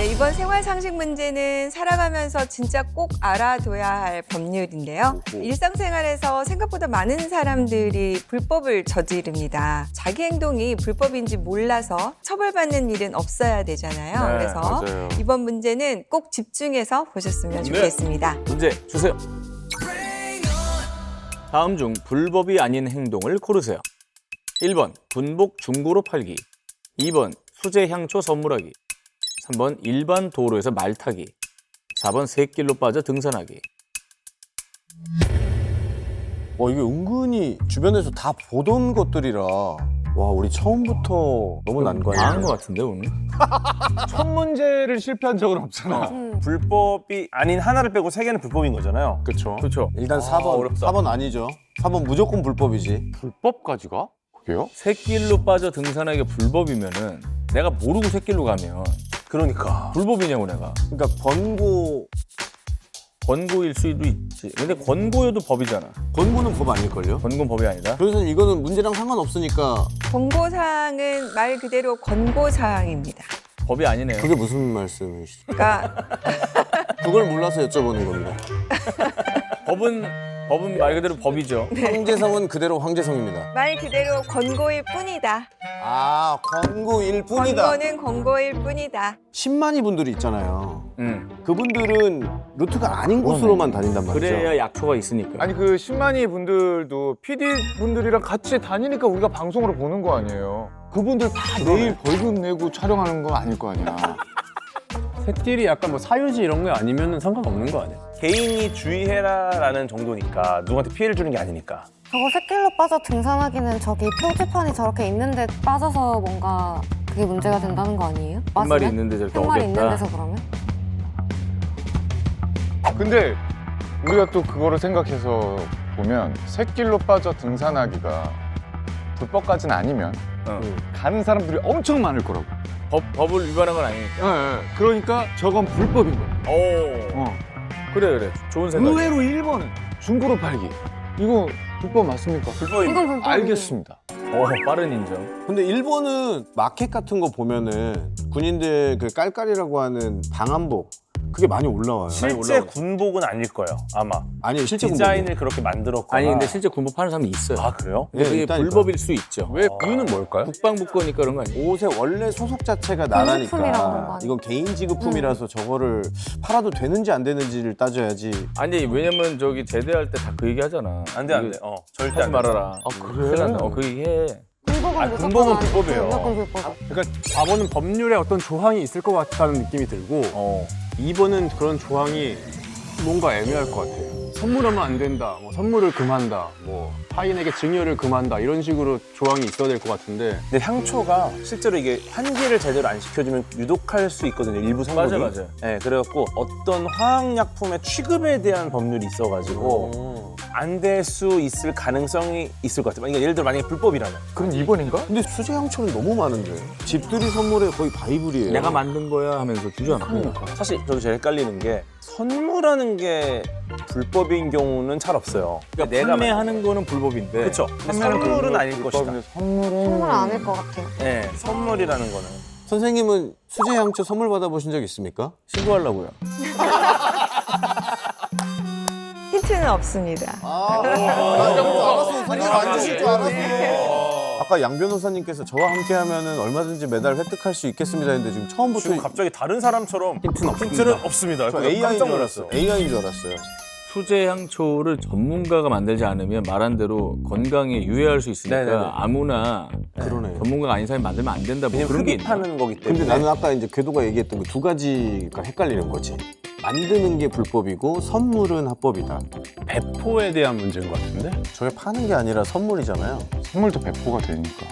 네, 이번 생활 상식 문제는 살아가면서 진짜 꼭 알아둬야 할 법률인데요. 일상생활에서 생각보다 많은 사람들이 불법을 저지릅니다. 자기 행동이 불법인지 몰라서 처벌받는 일은 없어야 되잖아요. 네, 그래서 맞아요. 이번 문제는 꼭 집중해서 보셨으면 좋겠습니다. 문제 주세요. 다음 중 불법이 아닌 행동을 고르세요. 1번 군복 중고로 팔기, 2번 수제 향초 선물하기, 3번 일반 도로에서 말 타기, 4번 샛길로 빠져 등산하기. 이게 은근히 주변에서 다 보던 것들이라 와 우리 처음부터 너무 난관이야. 아는 것 같은데 오늘? 첫 문제를 실패한 적은 없잖아. 불법이 아닌 하나를 빼고 세 개는 불법인 거잖아요. 그렇죠. 그렇죠. 일단 4번. 어렵다. 4번 아니죠. 4번 무조건 불법이지. 불법까지가? 그게요? 샛길로 빠져 등산하기가 불법이면은 내가 모르고 샛길로 가면 그러니까. 불법이냐고 내가. 그러니까 권고일 수도 있지. 근데 권고여도 법이잖아. 권고는 법 아닐걸요? 권고는 법이 아니다. 그래서 이거는 문제랑 상관없으니까 권고사항은 말 그대로 권고사항입니다. 법이 아니네요. 그게 무슨 말씀이시죠? 그러니까 그걸 몰라서 여쭤보는 겁니다. 법은 말 그대로 법이죠. 황제성은 그대로 황제성입니다. 말 그대로 권고일 뿐이다. 아 권고일 뿐이다. 권고는 권고일 뿐이다. 10만이 분들이 있잖아요. 그분들은 루트가 아닌 곳으로만 다닌단 말이죠. 그래야 약초가 있으니까. 아니 그 10만이 분들도 PD 분들이랑 같이 다니니까 우리가 방송으로 보는 거 아니에요. 그분들 다 내일 벌금 내고 촬영하는 거 아닐 거 아니야. 샛길이 약간 뭐 사유지 이런 거 아니면 상관없는 거 아니야? 개인이 주의해라라는 정도니까 누구한테 피해를 주는 게 아니니까. 저거 샛길로 빠져 등산하기는 저기 표지판이 저렇게 있는데 빠져서 뭔가 그게 문제가 된다는 거 아니에요? 한 말이 맞으면? 있는데 저렇게 한 말이 있는 어겼다. 데서 그러면? 근데 우리가 또 그거를 생각해서 보면 샛길로 빠져 등산하기가 불법까지는 아니면 가는 사람들이 엄청 많을 거라고. 법을 위반한 건 아니니까. 그러니까 저건 불법인 거야. 오. 그래. 좋은 생각. 의외로 1번은 중고로 팔기. 이거 불법 맞습니까? 불법입니다. 이건 불법이에요. 알겠습니다. 빠른 인정. 근데 일본은 마켓 같은 거 보면은 군인들 그 깔깔이라고 하는 방한복 그게 많이 올라와요. 실제 군복은 아닐 거예요, 아마. 아니 실제 디자인을 그렇게 만들었거나. 아니 근데 실제 군복 파는 사람이 있어요. 아, 그래요? 예, 그게 있다니까. 불법일 수 있죠. 왜 이유는 뭘까요? 국방부거니까 그런 거 아니에요? 옷의 원래 소속 자체가 기능품이라고 그런 거 나라니까 아니야? 이건 개인 지급품이라서 저거를 팔아도 되는지 안 되는지를 따져야지. 아니 왜냐면 저기 제대할 때 다 그 얘기 하잖아. 안 돼, 안 돼. 절대 하지 안 돼. 말아라. 그래? 그 얘기 해. 군복은 아, 무조건 군복은 아니고 불법이에요. 무조건 불법. 그러니까 4번은 법률에 어떤 조항이 있을 것 같다는 느낌이 들고 2번은 그런 조항이 뭔가 애매할 것 같아요. 선물하면 안 된다, 뭐 선물을 금한다, 뭐 타인에게 증여를 금한다 이런 식으로 조항이 있어야 될 것 같은데 근데 향초가 실제로 이게 환기를 제대로 안 시켜주면 유독할 수 있거든요, 일부 성분이. 맞아. 네, 그래갖고 어떤 화학약품의 취급에 대한 법률이 있어가지고 안 될 수 있을 가능성이 있을 것 같아요. 그러니까 예를 들어 만약에 불법이라면. 그럼 2번인가? 근데 수제 향초는 너무 많은데 집들이 선물에 거의 바이블이에요. 내가 만든 거야 하면서 주잖아. 사실 저도 제일 헷갈리는 게 선물하는 게 불법인 경우는 잘 없어요. 그러니까 내가 판매하는 거는 불법인데. 그렇죠. 선물은 아닐 것이다. 선물은 아닐 것 같아요. 네, 선물이라는 거는. 선생님은 수제 향초 선물 받아보신 적 있습니까? 신고하려고요. 힌트는 없습니다. 알았어. 선생님 안 주실 줄 알았어. 아까 양 변호사님께서 저와 함께 하면은 얼마든지 메달 획득할 수 있겠습니다 했는데 지금 처음부터 지금 갑자기 다른 사람처럼 힌트는 없습니다. 저 그래서 AI인 깜짝 줄 놀랐어요. 알았어요. AI인 줄 알았어요. 수제 향초를 전문가가 만들지 않으면 말한 대로 건강에 유해할 수 있으니까 네네네. 아무나 그러네. 전문가가 아닌 사람이 만들면 안 된다. 뭐 왜냐면 그런 게 흡입 있나? 하는 거기 때문에. 근데 나는 아까 이제 궤도가 얘기했던 그 두 가지가 헷갈리는 거지. 만드는 게 불법이고 선물은 합법이다. 배포에 대한 문제인 것 같은데? 저게 파는 게 아니라 선물이잖아요. 선물도 배포가 되니까.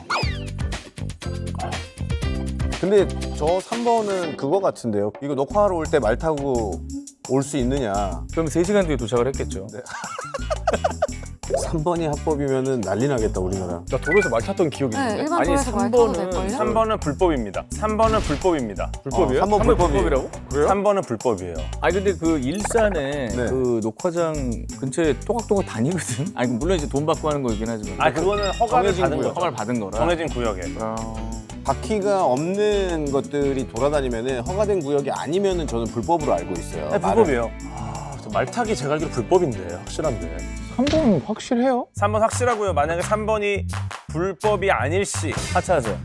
근데 저 3번은 그거 같은데요. 이거 녹화하러 올 때 말 타고 올 수 있느냐. 그럼 3시간 뒤에 도착을 했겠죠. 3번이 합법이면은 난리 나겠다 우리나라. 나 도로에서 말 탔던 기억이 네, 있는데? 일반 아니, 도로에서 말 타도 3번은 될걸요? 3번은 불법입니다. 3번은 불법입니다. 불법이에요? 3번 불법이라고? 3번은 불법이에요. 아니 근데 그 일산에 네. 그 녹화장 근처에 또각또각 다니거든. 아니 물론 이제 돈 받고 하는 거긴 하지만. 아, 그거는 허가를 정해진 받은 구역. 거죠. 허가를 받은 거라. 정해진 구역에. 바퀴가 없는 것들이 돌아다니면은 허가된 구역이 아니면은 저는 불법으로 알고 있어요. 네, 불법이에요. 말 타기 제가 알기로 불법인데 확실한데. 3번 확실해요? 3번 확실하고요. 만약에 3번이 불법이 아닐 시 하차하세요.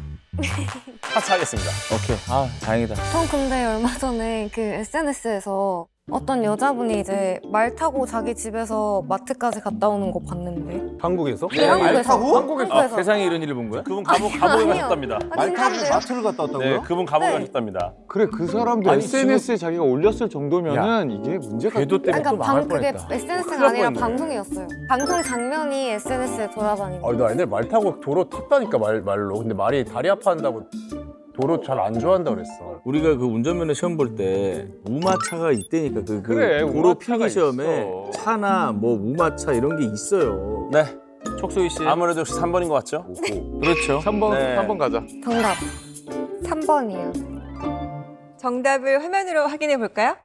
하차하겠습니다. 오케이. 아, 다행이다. 전 근데 얼마 전에 그 SNS에서 어떤 여자분이 이제 말 타고 자기 집에서 마트까지 갔다 오는 거 봤는데. 한국에서? 네, 한국에서. 아, 세상에 이런 일을 본 거야? 그분 감옥에 아니요. 가셨답니다. 말 타고 진짜인데요? 마트를 갔다 왔다고요? 네, 그분 감옥에 네. 가셨답니다. 그래 그 사람도 아니, SNS에 자기가 올렸을 정도면은 이게 문제가 궤도 때문에 또 그러니까 망할 그게 뻔했다. SNS가 아니라 방송이었어요. 방송 장면이 SNS에 돌아다니고. 나 옛날에 말 타고 도로 탔다니까 말로. 근데 말이 다리 아파한다고 도로 잘 안 좋아한다 그랬어. 우리가 그 운전면허 시험 볼 때 우마차가 있다니까 그래, 도로 우마차가 필기 시험에 있어. 차나 뭐 우마차 이런 게 있어요. 네, 촉소희 씨. 아무래도 역시 3번인 것 같죠? 그렇죠. 3번 네. 3번 가자. 정답. 3번이요. 정답을 화면으로 확인해 볼까요?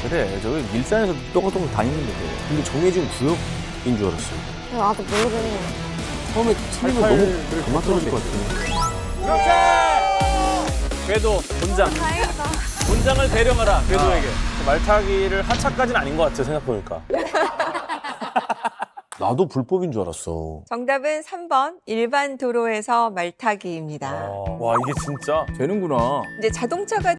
그래, 저기 일산에서 똑똑똑 다니는데. 근데 정해진 구역인 줄 알았어요. 아직 모르겠네요. 처음에 틀리면 너무 그만 떨어질 것 같아요. 궤도 본장. 다행이다. 본장을 대령하라 궤도에게. 말 타기를 하차까지는 아닌 것 같아요. 생각해보니까. 나도 불법인 줄 알았어. 정답은 3번 일반 도로에서 말타기입니다. 와, 이게 진짜 되는구나. 이제 자동차가